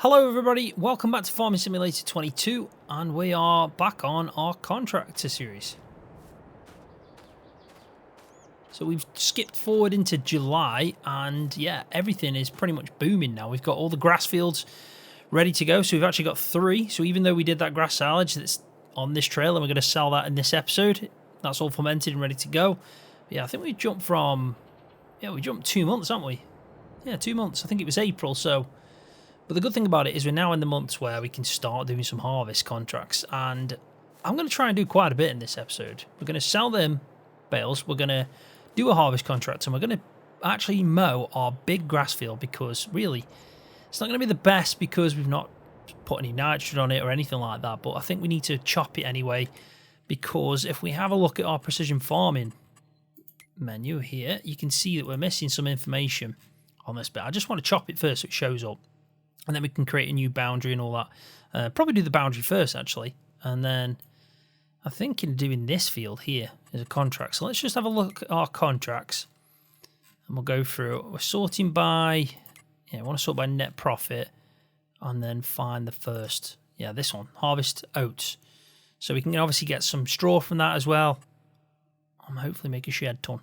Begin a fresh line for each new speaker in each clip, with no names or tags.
Hello everybody, welcome back to Farming Simulator 22, and we are back on our contractor series. So we've skipped forward into July, and yeah, everything is pretty much booming now. We've got all the grass fields ready to go, so we've actually got 3. So even though we did that grass silage that's on this trail, and we're going to sell that in this episode, that's all fermented and ready to go. But yeah, I think we jumped from, we jumped 2 months, haven't we? Yeah, 2 months. I think it was April, so... But the good thing about it is we're now in the months where we can start doing some harvest contracts, and I'm going to try and do quite a bit in this episode. We're going to sell them bales, we're going to do a harvest contract, and we're going to actually mow our big grass field, because really it's not going to be the best because we've not put any nitrogen on it or anything like that, but I think we need to chop it anyway, because if we have a look at our precision farming menu here, you can see that we're missing some information on this bit. I just want to chop it first so it shows up. And then we can create a new boundary and all that. Probably do the boundary first, actually. And then I'm thinking of doing this field here as a contract. So let's just have a look at our contracts. And we'll go through it. We're sorting by... I want to sort by net profit. And then find the first... this one. Harvest oats. So we can obviously get some straw from that as well. And hopefully make a shed ton.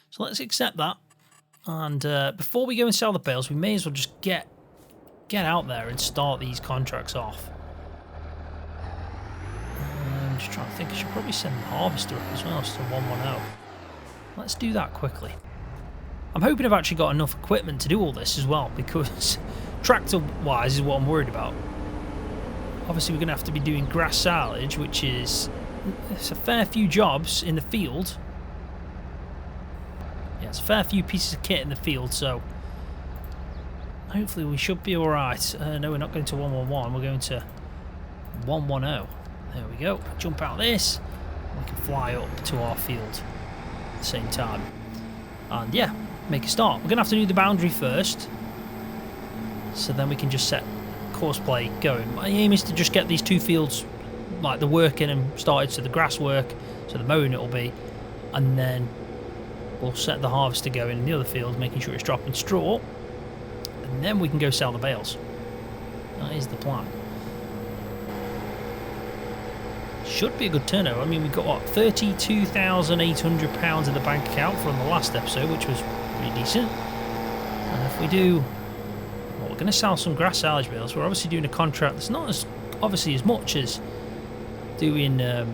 So let's accept that. And before we go and sell the bales, we may as well just get out there and start these contracts off. I'm just trying to think, I should probably send the harvester up as well, so 110. Let's do that quickly. I'm hoping I've actually got enough equipment to do all this as well, because tractor-wise is what I'm worried about. Obviously we're going to have to be doing grass silage, which is it's a fair few jobs in the field. Yeah, it's a fair few pieces of kit in the field, so hopefully we should be alright. No, we're not going to 111, we're going to 110. There we go. Jump out this, we can fly up to our field at the same time. And yeah, make a start. We're going to have to do the boundary first, so then we can just set course play going. My aim is to just get these 2 fields, like the working and started, so the grass work, so the mowing it'll be, and then we'll set the harvester going in the other field, making sure it's dropping straw. And then we can go sell the bales. That is the plan. Should be a good turnover. I mean, we've got, what, £32,800 in the bank account from the last episode, which was pretty decent. And if we do... Well, we're going to sell some grass silage bales. We're obviously doing a contract that's not as, obviously, as much as doing... a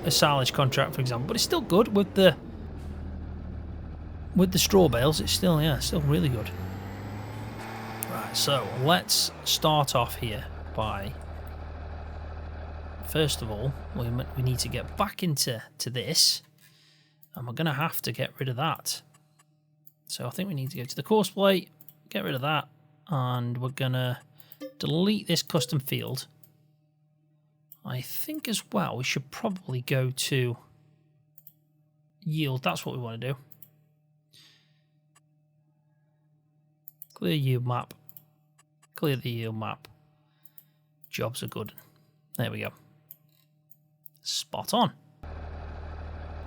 silage contract, for example. But it's still good with the... With the straw bales, it's still, still really good. Right, so let's start off here by... First of all, we need to get back into this, and we're going to have to get rid of that. So I think we need to go to the course plate, get rid of that, and we're going to delete this custom field. I think as well we should probably go to yield. That's what we want to do. Clear yield map. Clear the yield map. Jobs are good. There we go. Spot on.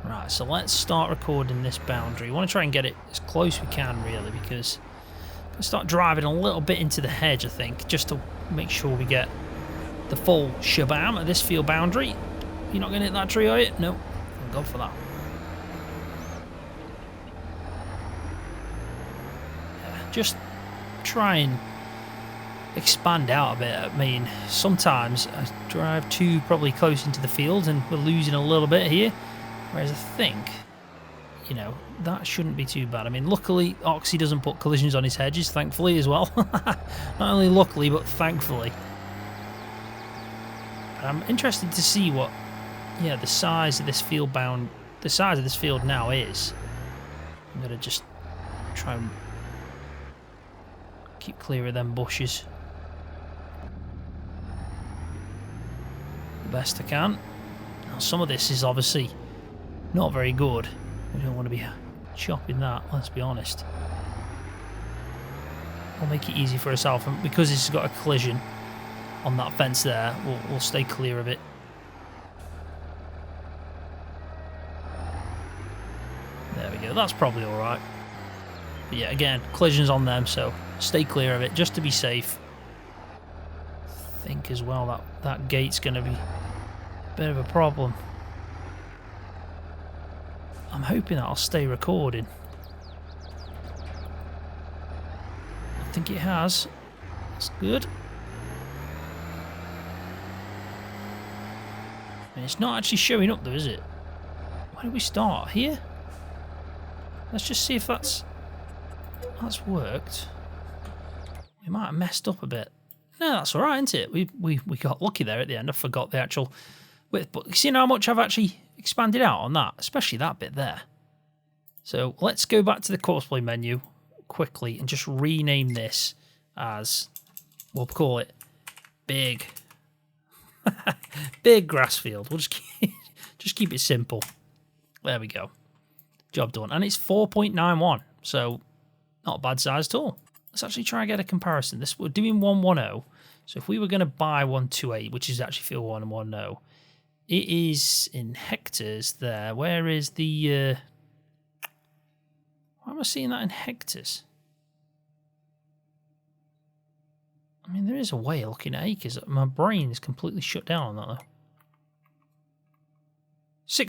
Right, so let's start recording this boundary. We want to try and get it as close as we can, really, because we'll start driving a little bit into the hedge, I think, just to make sure we get the full shabam at this field boundary. You're not going to hit that tree, are you? No. Thank God for that. Yeah, just try and expand out a bit. I mean, sometimes I drive too probably close into the field and we're losing a little bit here, whereas I think, that shouldn't be too bad. I mean, luckily Oxy doesn't put collisions on his hedges, thankfully, as well. Not only luckily, but thankfully. But I'm interested to see what the size of this field now is. I'm gonna just try and keep clear of them bushes the best I can. Now, some of this is obviously not very good. We don't want to be chopping that, let's be honest. We'll make it easy for ourselves, and because this has got a collision on that fence there, we'll stay clear of it. There we go, that's probably alright. But yeah, again, collisions on them, so stay clear of it just to be safe. I think as well that gate's going to be a bit of a problem. I'm hoping that'll stay recording. I think it has. That's good. And it's not actually showing up though, is it? Where do we start? Here? Let's just see if that's worked. We might have messed up a bit. No, that's alright, isn't it? We got lucky there at the end. I forgot the actual width. But you see how much I've actually expanded out on that? Especially that bit there. So let's go back to the courseplay menu quickly and just rename this as, we'll call it Big. Big grass field. We'll just keep it simple. There we go. Job done. And it's 4.91, so not a bad size at all. Let's actually try and get a comparison. This we're doing 110. So if we were going to buy 128, which is actually field 1 and 110, it is in hectares there. Where is the... why am I seeing that in hectares? I mean, there is a way of looking at acres. My brain is completely shut down on that, though.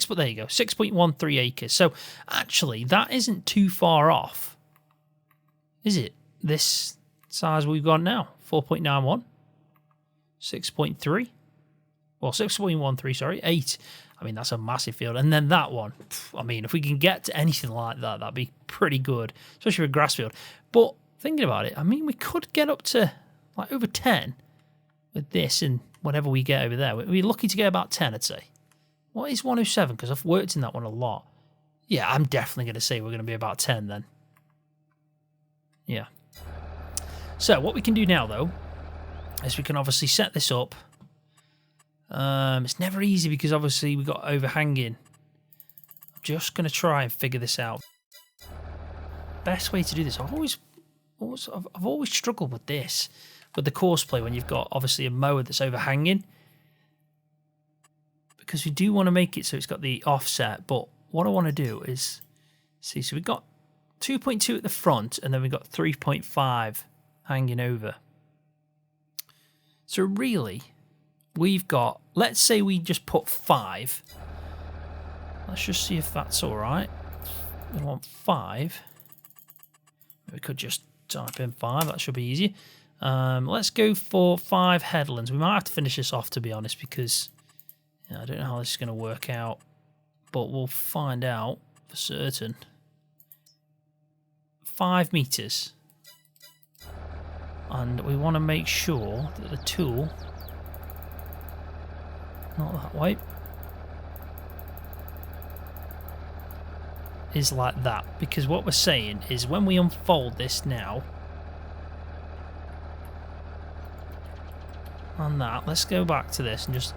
But there you go, 6.13 acres. So, actually, that isn't too far off, is it? This size we've got now, 4.91, 6.3, well, 6.13, sorry, 8. I mean, that's a massive field. And then that one, I mean, if we can get to anything like that, that'd be pretty good, especially for a grass field. But thinking about it, I mean, we could get up to like over 10 with this and whatever we get over there. We're lucky to get about 10, I'd say. What is 107? Because I've worked in that one a lot. Yeah, I'm definitely going to say we're going to be about 10 then. Yeah. So what we can do now, though, is we can obviously set this up. It's never easy because obviously we've got overhanging. I'm just going to try and figure this out. Best way to do this. I've always struggled with this, with the courseplay when you've got obviously a mower that's overhanging. Because we do want to make it so it's got the offset, but what I want to do is, see, so we've got 2.2 at the front, and then we've got 3.5 hanging over. So really, we've got, let's say we just put 5. Let's just see if that's all right. We want 5. We could just type in 5, that should be easy. Let's go for 5 headlands. We might have to finish this off, to be honest, because... yeah, I don't know how this is going to work out, but we'll find out for certain. 5 meters. And we want to make sure that the tool, not that way, is like that. Because what we're saying is when we unfold this now, on that, let's go back to this and just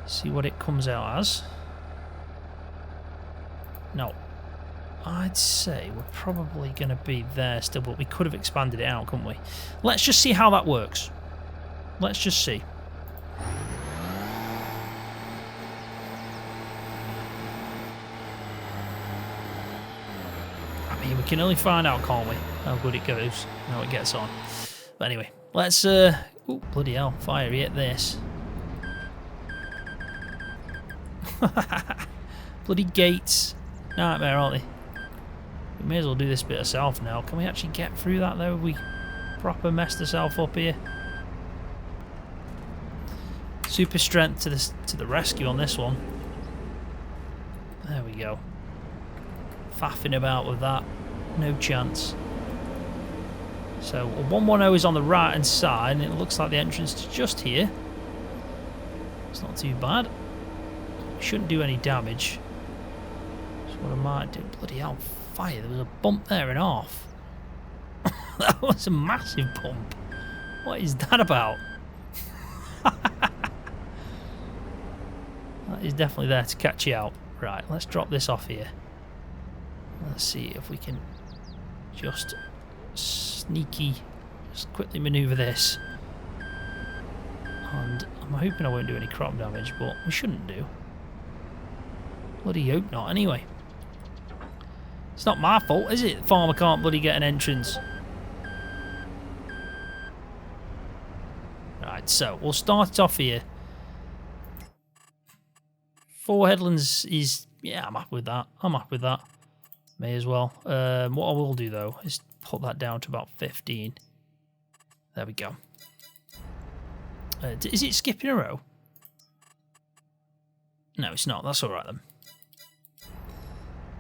see what it comes out as. No, I'd say we're probably going to be there still, but we could have expanded it out, couldn't we? Let's just see how that works. Let's just see. I mean, we can only find out, can't we, how good it goes, how it gets on. But anyway, let's... ooh, bloody hell, fiery at this. Bloody gates. Nightmare, aren't they? We may as well do this bit ourselves now. Can we actually get through that, though? Have we proper messed ourselves up here? Super strength to the rescue on this one. There we go. Faffing about with that. No chance. So, 110 is on the right-hand side, and it looks like the entrance is just here. It's not too bad. Shouldn't do any damage. That's what I might do. Bloody hell, fire. There was a bump there and off. That was a massive bump. What is that about? That is definitely there to catch you out. Right, let's drop this off here. Let's see if we can just just quickly manoeuvre this. And I'm hoping I won't do any crop damage, but we shouldn't do. Bloody hope not, anyway. It's not my fault, is it? Farmer can't bloody get an entrance. Right, so we'll start it off here. 4 headlands is... yeah, I'm happy with that. I'm happy with that. May as well. What I will do, though, is put that down to about 15. There we go. Is it skipping a row? No, it's not. That's all right, then.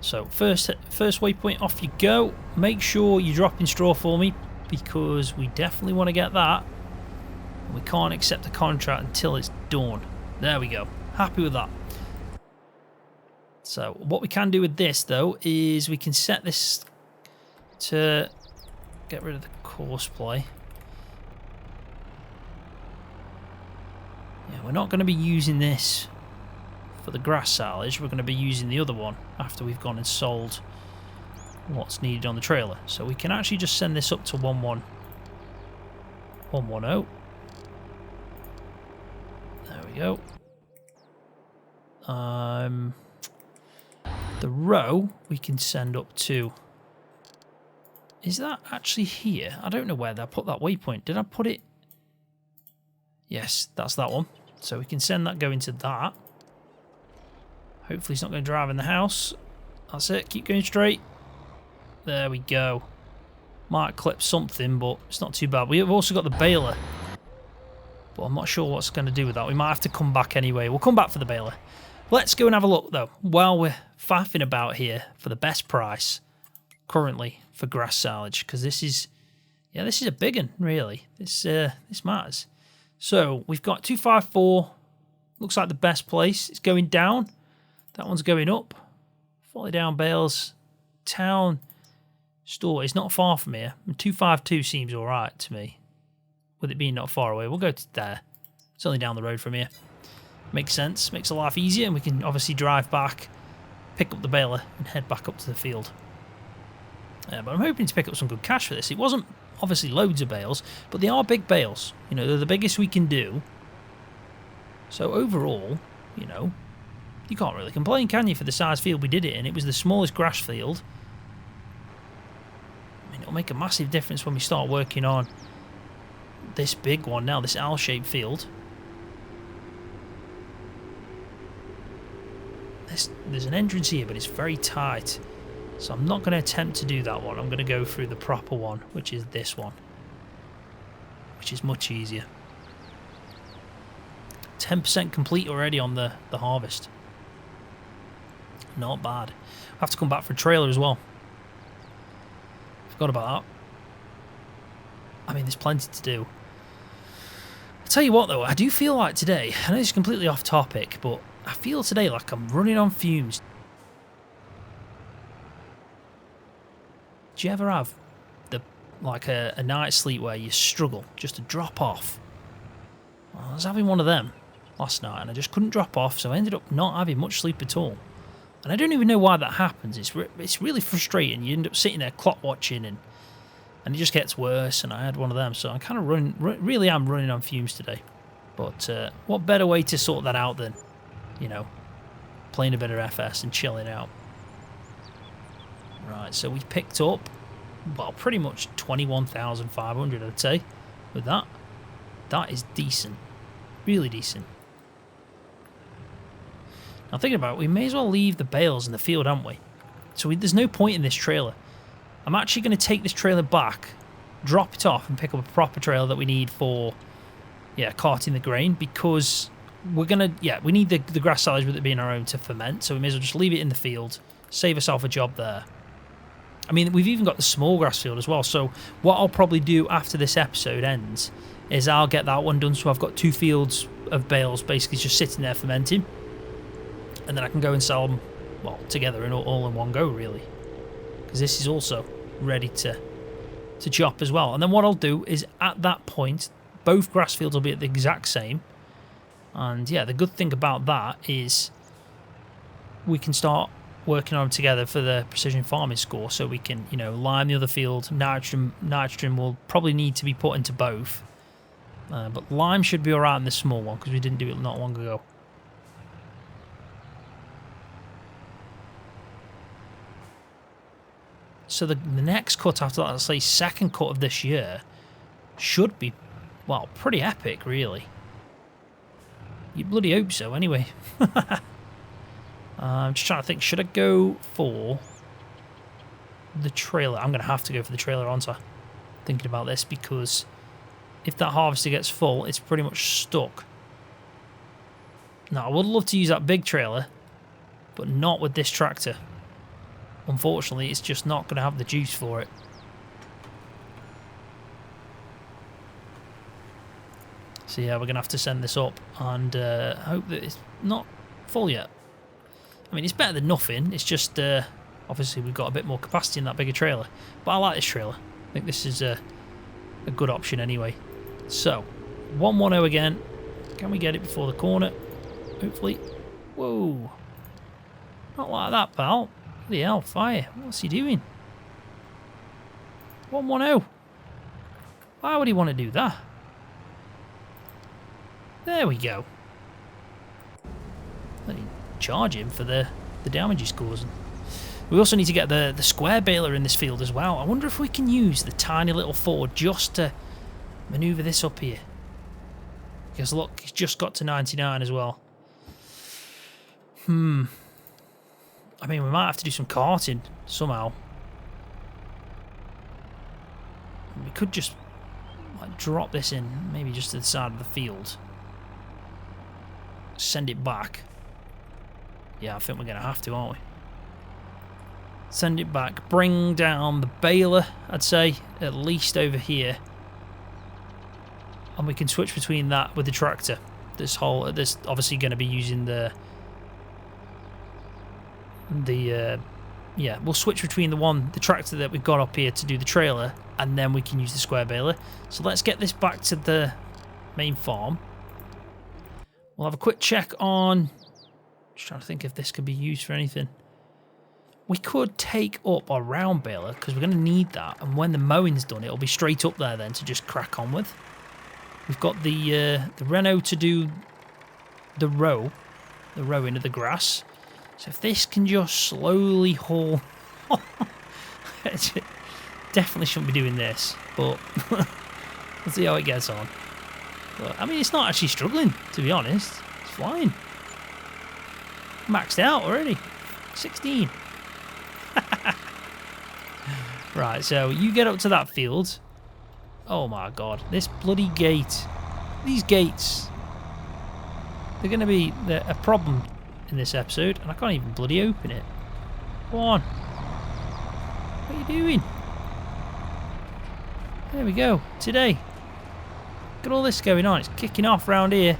So, first waypoint, off you go. Make sure you drop in straw for me, because we definitely want to get that. We can't accept the contract until it's done. There we go. Happy with that. So, what we can do with this, though, is we can set this to get rid of the course play. Yeah, we're not going to be using this for the grass silage. We're going to be using the other one after we've gone and sold what's needed on the trailer. So we can actually just send this up to 110. There we go. The row we can send up to... is that actually here? I don't know where I put that waypoint. Did I put it? Yes, that's that one. So we can send that going to that. Hopefully it's not going to drive in the house. That's it. Keep going straight. There we go. Might clip something, but it's not too bad. We have also got the baler. But I'm not sure what's going to do with that. We might have to come back anyway. We'll come back for the baler. Let's go and have a look, though, while we're faffing about here for the best price currently for grass silage. Because this is... yeah, this is a big one, really. This matters. So, we've got 254. Looks like the best place. It's going down. That one's going up. 40 down bales. Town store. It's not far from here. And 252 seems alright to me. With it being not far away. We'll go to there. It's only down the road from here. Makes sense. Makes the life easier. And we can obviously drive back, pick up the baler, and head back up to the field. But I'm hoping to pick up some good cash for this. It wasn't obviously loads of bales, but they are big bales. You know, they're the biggest we can do. So overall, you know, you can't really complain, can you, for the size field we did it in? It was the smallest grass field. I mean, it'll make a massive difference when we start working on this big one now, this L-shaped field. There's an entrance here, but it's very tight. So I'm not going to attempt to do that one. I'm going to go through the proper one, which is this one. Which is much easier. 10% complete already on the harvest. Not bad. I have to come back for a trailer as well. Forgot about that. I mean, there's plenty to do. I'll tell you what, though. I do feel like today, I know it's completely off topic, but I feel today like I'm running on fumes. Do you ever have a night's sleep where you struggle just to drop off? Well, I was having one of them last night and I just couldn't drop off, so I ended up not having much sleep at all. And I don't even know why that happens. It's really frustrating. You end up sitting there clock watching and it just gets worse, and I had one of them, so I kind of really am running on fumes today. But what better way to sort that out than, you know, playing a bit of FS and chilling out. Right, so we picked up, well, pretty much 21,500, I'd say, with that. That is decent. Really decent. Now, thinking about it, we may as well leave the bales in the field, haven't we? So there's no point in this trailer. I'm actually going to take this trailer back, drop it off, and pick up a proper trailer that we need for, yeah, carting the grain, because we're going to, yeah, we need the grass silage with it being our own to ferment, so we may as well just leave it in the field, save ourselves a job there. I mean, we've even got the small grass field as well, so what I'll probably do after this episode ends is I'll get that one done, so I've got 2 fields of bales basically just sitting there fermenting, and then I can go and sell them, well, together and all in one go, really, because this is also ready to chop as well. And then what I'll do is, at that point, both grass fields will be at the exact same, and yeah, the good thing about that is we can start working on them together for the precision farming score, so we can, you know, lime the other field. Nitrogen will probably need to be put into both, but lime should be alright in the small one because we didn't do it not long ago. So the next cut after that, let's say second cut of this year, should be, well, pretty epic, really. You bloody hope so, anyway. I'm just trying to think, should I go for the trailer? I'm going to have to go for the trailer, aren't I? Thinking about this, because if that harvester gets full, it's pretty much stuck. Now, I would love to use that big trailer, but not with this tractor. Unfortunately, it's just not going to have the juice for it. So yeah, we're going to have to send this up and hope that it's not full yet. I mean, it's better than nothing. It's just, obviously, we've got a bit more capacity in that bigger trailer. But I like this trailer. I think this is a good option anyway. So, 110 again. Can we get it before the corner? Hopefully. Whoa. Not like that, pal. Bloody hell, fire. What's he doing? 110. Why would he want to do that? There we go. Let me charge him for the damage he's causing. We also need to get the square baler in this field as well. I wonder if we can use the tiny little Ford just to manoeuvre this up here. Because look, it's just got to 99 as well. I mean, we might have to do some carting somehow. We could just like drop this in, maybe just to the side of the field. Send it back. Yeah, I think we're going to have to, aren't we? Send it back. Bring down the baler, I'd say, at least over here. And we can switch between that with the tractor. This obviously going to be using the yeah, we'll switch between the tractor that we've got up here to do the trailer, and then we can use the square baler. So let's get this back to the main farm. We'll have a quick check on, just trying to think if this could be used for anything. We could take up our round baler, because we're going to need that, and when the mowing's done, it'll be straight up there then to just crack on with. We've got the Renault to do the rowing of the grass. So if this can just slowly haul... Definitely shouldn't be doing this, but we'll see how it gets on. But, I mean, it's not actually struggling, to be honest. It's flying. Maxed out already. 16. Right, so you get up to that field. Oh my god, this bloody gate. These gates. They're going to be a problem in this episode, and I can't even bloody open it. Go on. What are you doing? There we go. Today. Look at all this going on. It's kicking off round here.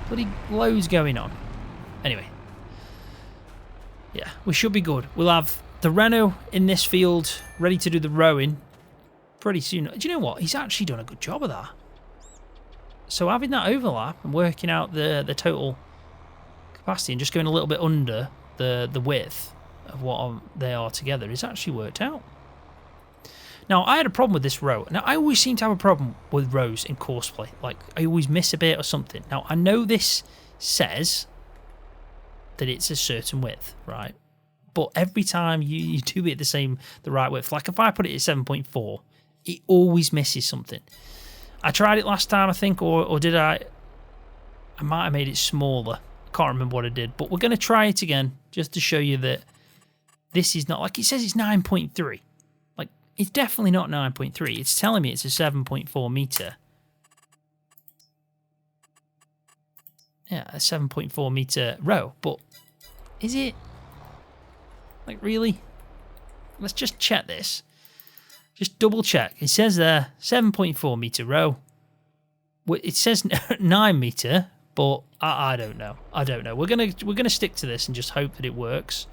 Bloody loads going on. Anyway. Yeah, we should be good. We'll have the Renault in this field ready to do the rowing pretty soon. Do you know what? He's actually done a good job of that. So having that overlap and working out the total capacity and just going a little bit under the width of what they are together is actually worked out. Now, I had a problem with this row. Now, I always seem to have a problem with rows in courseplay. Like, I always miss a bit or something. Now, I know this says that it's a certain width, right? But every time you do it the right width, like if I put it at 7.4, it always misses something. I tried it last time, I think, or did I? I might have made it smaller. I can't remember what I did, but we're going to try it again just to show you that this is not, like it says it's 9.3. Like, it's definitely not 9.3. It's telling me it's a 7.4 meter. Yeah, a 7.4 meter row, but is it? Like, really? Let's just check this. Just double check. It says there 7.4 meter row. It says 9 meter, but I don't know. I don't know. We're gonna stick to this and just hope that it works.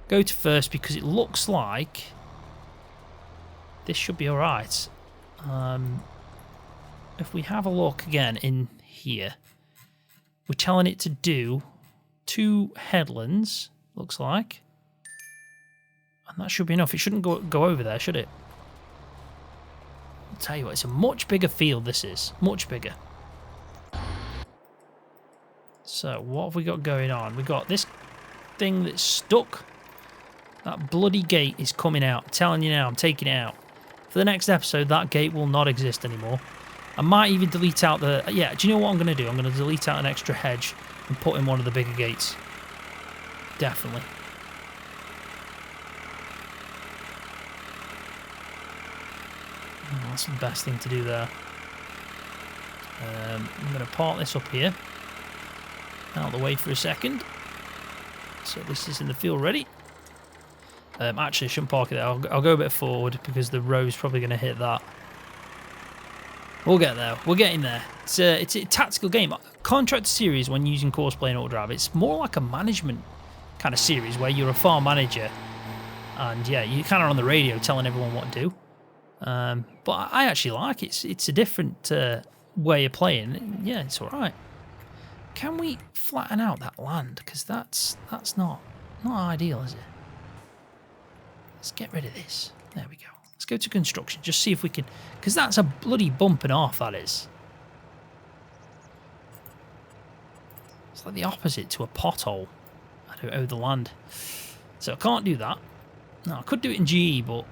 Go to first because it looks like this should be all right. If we have a look again in here, we're telling it to do 2 headlands. Looks like, and that should be enough. It shouldn't go over there, should it? I'll tell you what, it's a much bigger field, this is. Much bigger. So, what have we got going on? We've got this thing that's stuck. That bloody gate is coming out. I'm telling you now, I'm taking it out. For the next episode, that gate will not exist anymore. I might even delete out the... Yeah, do you know what I'm going to do? I'm going to delete out an extra hedge and put in one of the bigger gates. Definitely. Oh, that's the best thing to do there. I'm going to park this up here. Out of the way for a second. So this is in the field ready. Actually, I shouldn't park it there. I'll go a bit forward because the row's probably going to hit that. We'll get there. We're getting there. It's a tactical game. Contractor series, when using Courseplay and Autodrive, it's more like a management kind of series where you're a farm manager. And yeah, you're kind of on the radio telling everyone what to do. But I actually like it. It's a different way of playing. Yeah, it's all right. Can we flatten out that land? Because that's not ideal, is it? Let's get rid of this. There we go. Let's go to construction. Just see if we can... Because that's a bloody bump and off, that is. It's like the opposite to a pothole. I don't owe the land. So I can't do that. No, I could do it in GE, but...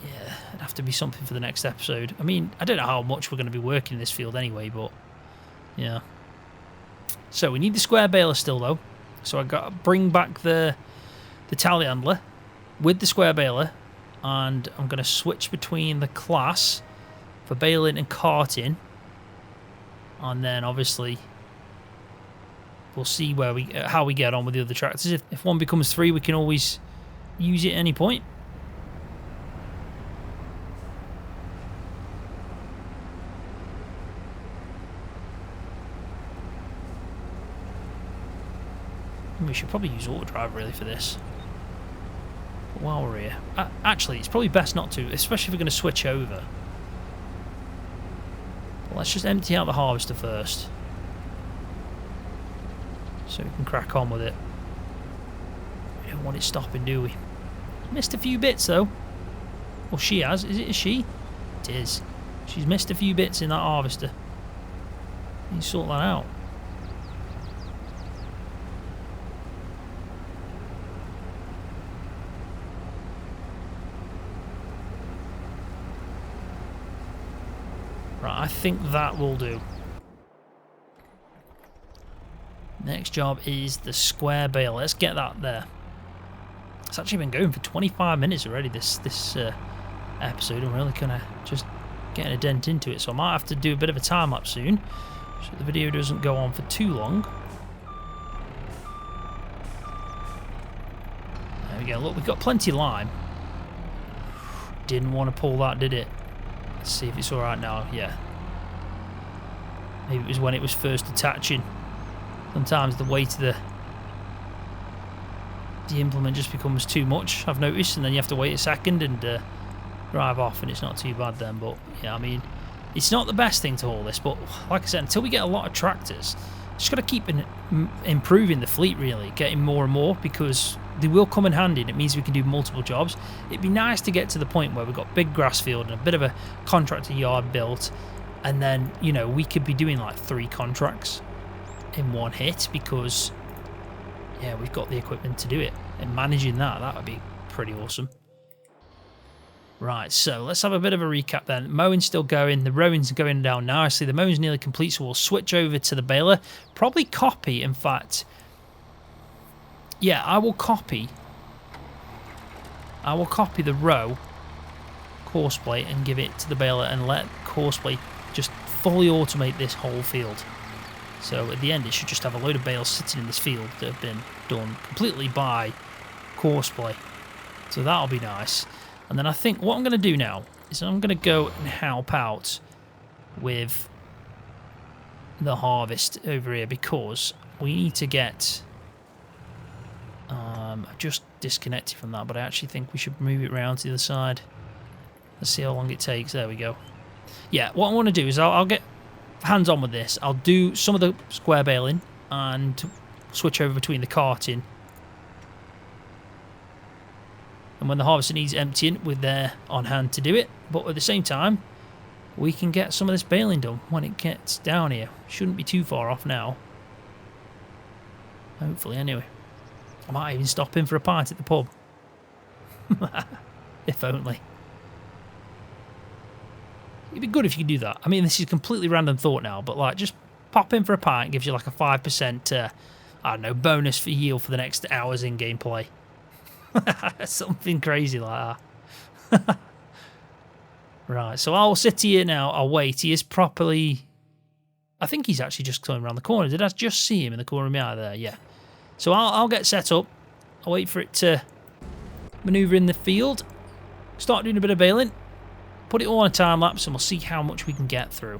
Yeah, it'd have to be something for the next episode. I mean, I don't know how much we're going to be working in this field anyway, but... Yeah. So we need the square baler still, though. So I got to bring back the telehandler with the square baler, and I'm going to switch between the class for baling and carting, and then obviously we'll see where how we get on with the other tractors. If one becomes 3, we can always use it at any point. We should probably use Autodrive really for this. But while we're here, actually, it's probably best not to, especially if we're going to switch over. But let's just empty out the harvester first, so we can crack on with it. We don't want it stopping, do we? Missed a few bits though. Well, she has. Is it a she? It is. She's missed a few bits in that harvester. You sort that out. Right, I think that will do. Next job is the square bale. Let's get that there. It's actually been going for 25 minutes already, this episode. I'm really kind of just getting a dent into it, so I might have to do a bit of a time lapse soon, so the video doesn't go on for too long. There we go. Look, we've got plenty of lime. Didn't want to pull that, did it? Let's see if it's alright now. Yeah. Maybe it was when it was first attaching. Sometimes the weight of the implement just becomes too much, I've noticed, and then you have to wait a second and drive off, and it's not too bad then. But yeah, I mean, it's not the best thing to haul this, but like I said, until we get a lot of tractors, just got to keep improving the fleet, really, getting more and more, because they will come in handy, and it means we can do multiple jobs. It'd be nice to get to the point where we've got big grass field and a bit of a contractor yard built, and then, you know, we could be doing like 3 contracts in one hit, because yeah, we've got the equipment to do it, and managing that would be pretty awesome. Right, so let's have a bit of a recap then. Mowing's still going, the rowing's going down nicely, the mowing's nearly complete, so we'll switch over to the baler. Probably copy, in fact. Yeah, I will copy the row Courseplay and give it to the baler and let Courseplay just fully automate this whole field. So at the end, it should just have a load of bales sitting in this field that have been done completely by Courseplay. So that'll be nice. And then I think what I'm going to do now is I'm going to go and help out with the harvest over here, because we need to get... I've just disconnected from that, but I actually think we should move it around to the other side. Let's see how long it takes. There we go. Yeah, what I want to do is I'll get hands on with this. I'll do some of the square baling and switch over between the carting. And when the harvester needs emptying, we're there on hand to do it. But at the same time, we can get some of this baling done when it gets down here. Shouldn't be too far off now. Hopefully, anyway. I might even stop in for a pint at the pub. If only. It'd be good if you could do that. I mean, this is a completely random thought now, but like just pop in for a pint, gives you like a 5%, I don't know, bonus for yield for the next hours in gameplay. Something crazy like that. Right, so I'll sit here now. I'll wait. He is properly... I think he's actually just coming around the corner. Did I just see him in the corner of my eye there? Yeah. So I'll get set up. I'll wait for it to manoeuvre in the field. Start doing a bit of bailing. Put it all on a time lapse and we'll see how much we can get through.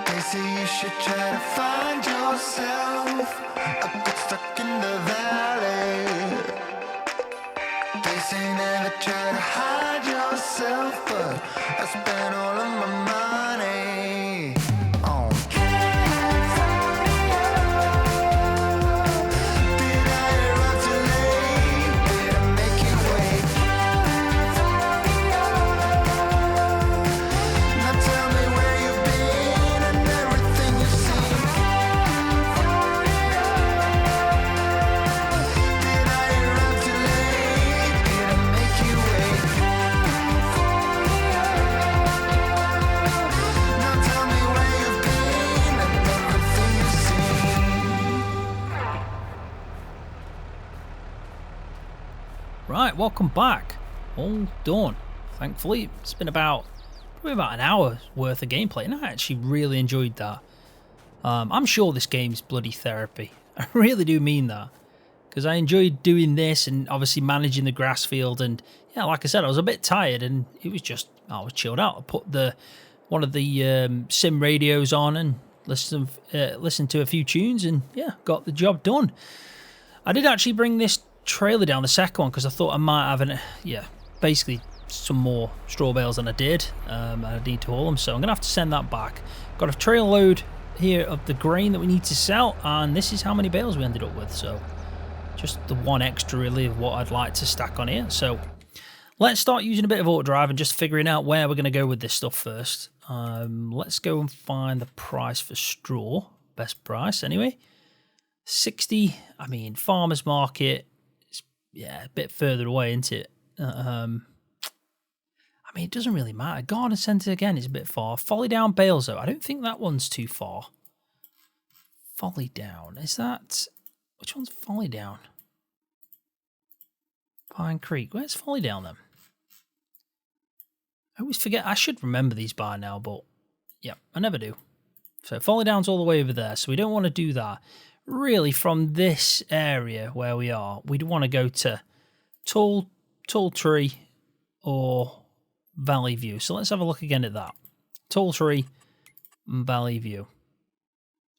They say you should try to find yourself a bit stuck in the valley. They say never try to hide yourself, but I spent all of my money on California. Did I arrive too late? Did I make you wait? California. Now tell me where you've been and everything you've seen. California. Did I arrive too late? Did I make you wait? California. Now tell me where you've been and everything you've seen.
Right, welcome back. All done. Thankfully, it's been probably about an hour's worth of gameplay, and I actually really enjoyed that. I'm sure this game's bloody therapy. I really do mean that, because I enjoyed doing this and obviously managing the grass field. And yeah, like I said, I was a bit tired, and it was just I was chilled out. I put one of the sim radios on and listened to a few tunes, and yeah, got the job done. I did actually bring this trailer down, the second one, because I thought I might have basically some more straw bales than I did. I need to haul them, so I'm going to have to send that back. Got a trail load here of the grain that we need to sell, and this is how many bales we ended up with. So just the one extra really of what I'd like to stack on here. So let's start using a bit of auto drive and just figuring out where we're going to go with this stuff first. Let's go and find the price for straw. Best price anyway. 60. I mean, farmers market. It's, yeah, a bit further away, isn't it? I mean, it doesn't really matter. Garden centre again is a bit far. Folly Down Bales though. I don't think that one's too far. Folly Down. Is that... Which one's Folly Down? Pine Creek. Where's Folly Down then? I always forget. I should remember these by now, but yeah, I never do. So Folly Down's all the way over there, so we don't want to do that. Really, from this area where we are, we'd want to go to Tall Tree or Valley View. So let's have a look again at that. Tall Tree and Valley View.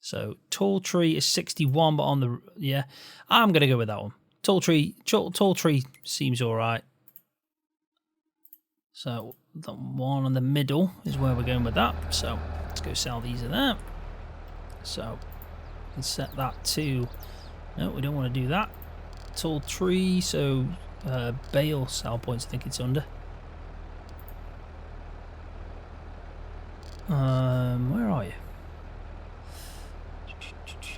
So Tall Tree is 61, but on the... Yeah, I'm going to go with that one. Tall Tree seems all right. So the one in the middle is where we're going with that. So let's go sell these at that. So we can set that to... No, we don't want to do that. Tall Tree, so bale sell points, I think it's under. Where are you?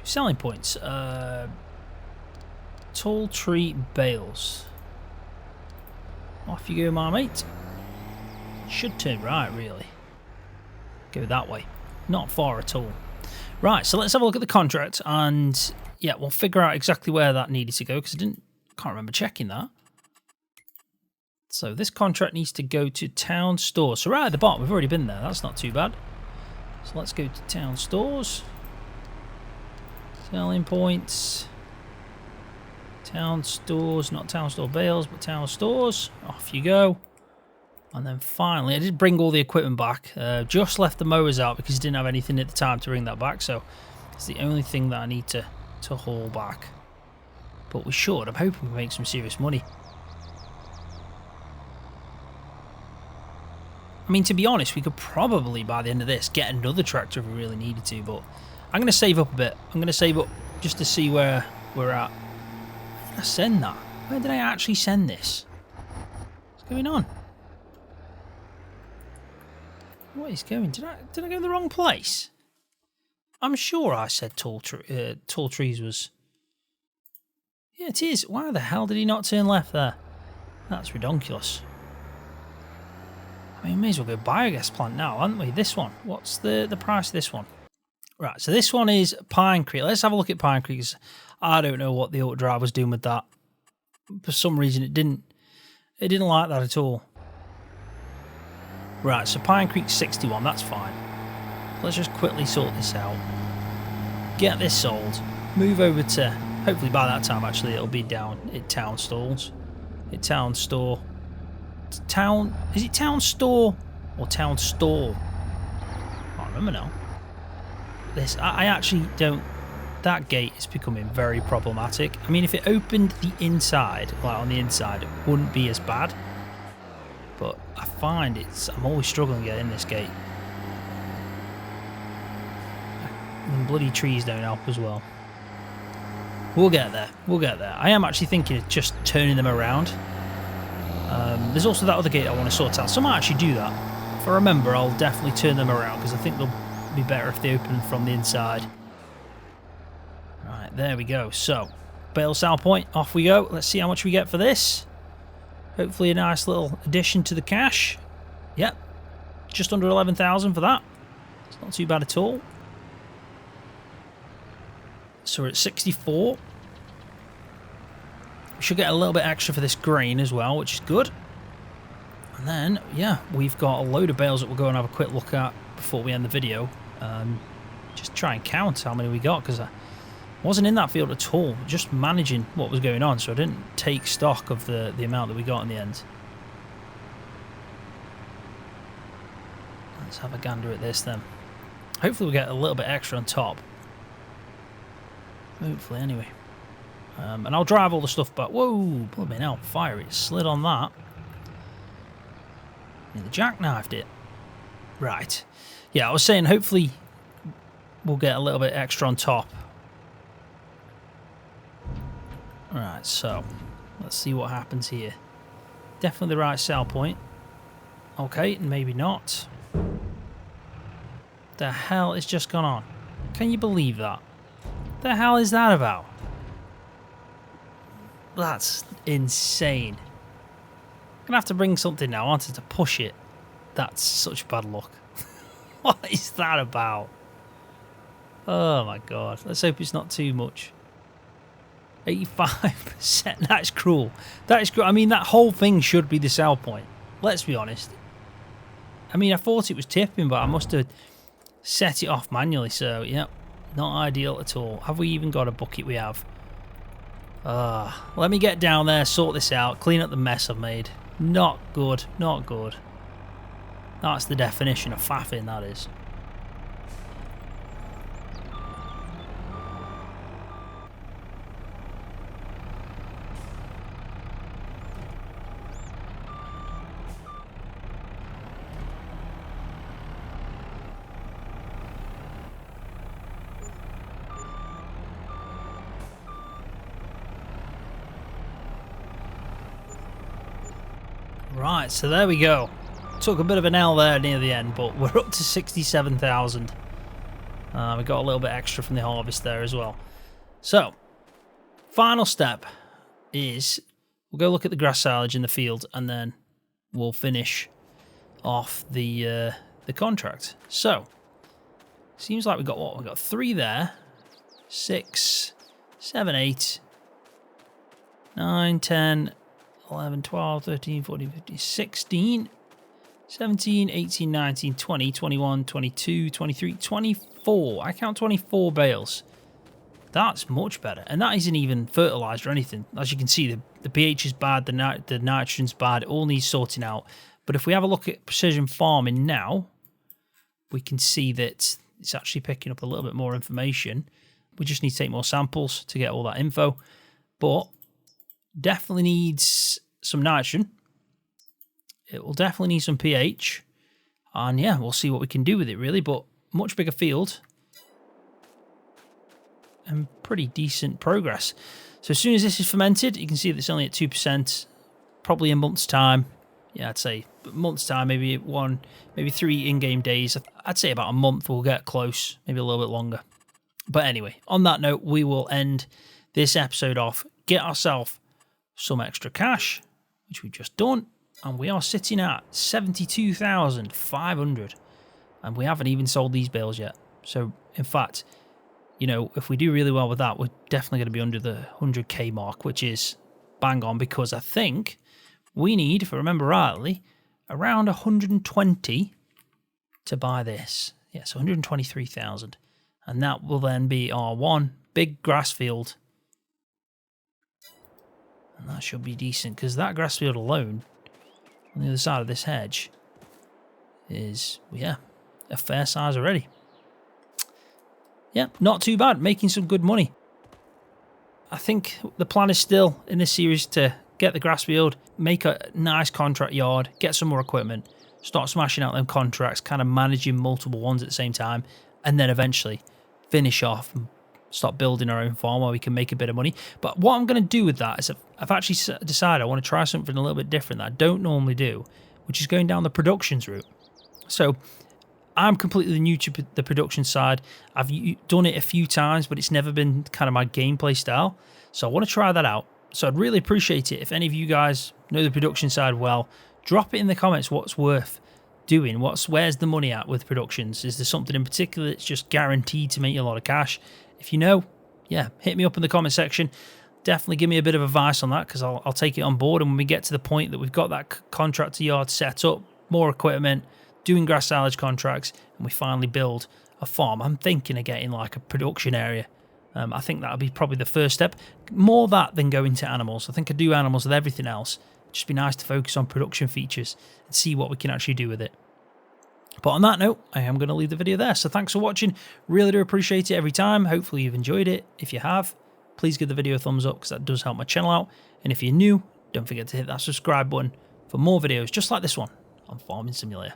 Selling points. Tall Tree bales. Off you go, my mate. Should turn right, really. Go that way. Not far at all. Right, so let's have a look at the contract, and yeah, we'll figure out exactly where that needed to go, because can't remember checking that. So this contract needs to go to town stores. So right at the bottom, we've already been there. That's not too bad. So let's go to town stores. Selling points. Town stores, not town store bales, but town stores. Off you go. And then finally, I did bring all the equipment back. Just left the mowers out because I didn't have anything at the time to bring that back. So it's the only thing that I need to haul back. But we should. I'm hoping we make some serious money. I mean, to be honest, we could probably, by the end of this, get another tractor if we really needed to. But I'm going to save up a bit. I'm going to save up just to see where we're at. Where did I send that? Where did I actually send this? What's going on? What is going? Did I go in the wrong place? I'm sure I said tall trees was... Yeah, it is. Why the hell did he not turn left there? That's ridiculous. I mean, we may as well go biogas plant now, aren't we? This one. What's the price of this one? Right, so this one is Pine Creek. Let's have a look at Pine Creek. I don't know what the auto drive was doing with that. For some reason, it didn't like that at all. Right, so Pine Creek 61, that's fine. Let's just quickly sort this out. Get this sold. Move over to, hopefully by that time actually it'll be down at town stalls. At town store. Town, is it town store or town store? I can't remember now. This, I actually don't, that gate is becoming very problematic. I mean, if it opened the inside, like on the inside, it wouldn't be as bad. But I find I'm always struggling to get in this gate. And bloody trees don't help as well. We'll get there. We'll get there. I am actually thinking of just turning them around. There's also that other gate I want to sort out. So I might actually do that. If I remember, I'll definitely turn them around because I think they'll be better if they open from the inside. Right, there we go. So, bale sale point. Off we go. Let's see how much we get for this. Hopefully a nice little addition to the cash. Yep. Just under 11,000 for that. It's not too bad at all. So we're at 64. We should get a little bit extra for this grain as well, which is good. And then, yeah, we've got a load of bales that we'll go and have a quick look at before we end the video. Just try and count how many we got, because I wasn't in that field at all. Just managing what was going on, so I didn't take stock of the amount that we got in the end. Let's have a gander at this then. Hopefully we'll get a little bit extra on top. Hopefully, anyway. And I'll drive all the stuff back. Whoa, bloody hell, fire, it slid on that. And they jackknifed it. Right. Yeah, I was saying hopefully we'll get a little bit extra on top. Alright, so let's see what happens here. Definitely the right sell point. Okay, maybe not. The hell is just gone on? Can you believe that? The hell is that about? That's insane. I'm gonna have to bring something now. I wanted to push it. That's such bad luck. What is that about? Oh my god. Let's hope it's not too much. 85%. That's cruel. That is cruel. I mean, that whole thing should be the sell point. Let's be honest. I mean, I thought it was tipping, but I must have set it off manually. So, yeah, not ideal at all. Have we even got a bucket? We have. Let me get down there, sort this out, clean up the mess I've made. Not good. Not good. That's the definition of faffing, that is. Right, so there we go. Took a bit of an L there near the end, but we're up to 67,000. We got a little bit extra from the harvest there as well. So, final step is we'll go look at the grass silage in the field, and then we'll finish off the contract. So, seems like we got what? We got 3 there, 6, 7, 8, 9, 10. 11, 12, 13, 14, 15, 16, 17, 18, 19, 20, 21, 22, 23, 24. I count 24 bales. That's much better. And that isn't even fertilised or anything. As you can see, the pH is bad, the nitrogen's bad. It all needs sorting out. But if we have a look at precision farming now, we can see that it's actually picking up a little bit more information. We just need to take more samples to get all that info. But definitely needs some nitrogen. It will definitely need some pH. And yeah, we'll see what we can do with it really. But much bigger field. And pretty decent progress. So as soon as this is fermented, you can see that it's only at 2%. Probably a month's time. Yeah, I'd say a month's time, maybe 3 in-game days. I'd say about a month we'll get close. Maybe a little bit longer. But anyway, on that note, we will end this episode off. Get ourselves some extra cash, which we've just done, and we are sitting at 72,500, and we haven't even sold these bales yet. So in fact, you know, if we do really well with that, we're definitely going to be under the 100k mark, which is bang on, because I think we need, if I remember rightly, around 120 to buy this. Yes, 123,000, and that will then be our one big grass field. And that should be decent, because that grass field alone, on the other side of this hedge, is, yeah, a fair size already. Yeah, not too bad, making some good money. I think the plan is still, in this series, to get the grass field, make a nice contract yard, get some more equipment, start smashing out them contracts, kind of managing multiple ones at the same time, and then eventually finish off and start building our own farm where we can make a bit of money. But what I'm going to do with that is I've actually decided I want to try something a little bit different that I don't normally do, which is going down the productions route. So I'm completely new to the production side. I've done it a few times, but it's never been kind of my gameplay style. So I want to try that out. So I'd really appreciate it if any of you guys know the production side well. Drop it in the comments what's worth doing. Where's the money at with productions? Is there something in particular that's just guaranteed to make you a lot of cash? If you know, yeah, hit me up in the comment section. Definitely give me a bit of advice on that, because I'll take it on board. And when we get to the point that we've got that contractor yard set up, more equipment, doing grass silage contracts, and we finally build a farm, I'm thinking of getting like a production area. I think that'll be probably the first step. More that than going to animals. I think I do animals with everything else. It'd just be nice to focus on production features and see what we can actually do with it. But on that note, I am going to leave the video there. So thanks for watching. Really do appreciate it every time. Hopefully you've enjoyed it. If you have, please give the video a thumbs up, because that does help my channel out. And if you're new, don't forget to hit that subscribe button for more videos just like this one on Farming Simulator.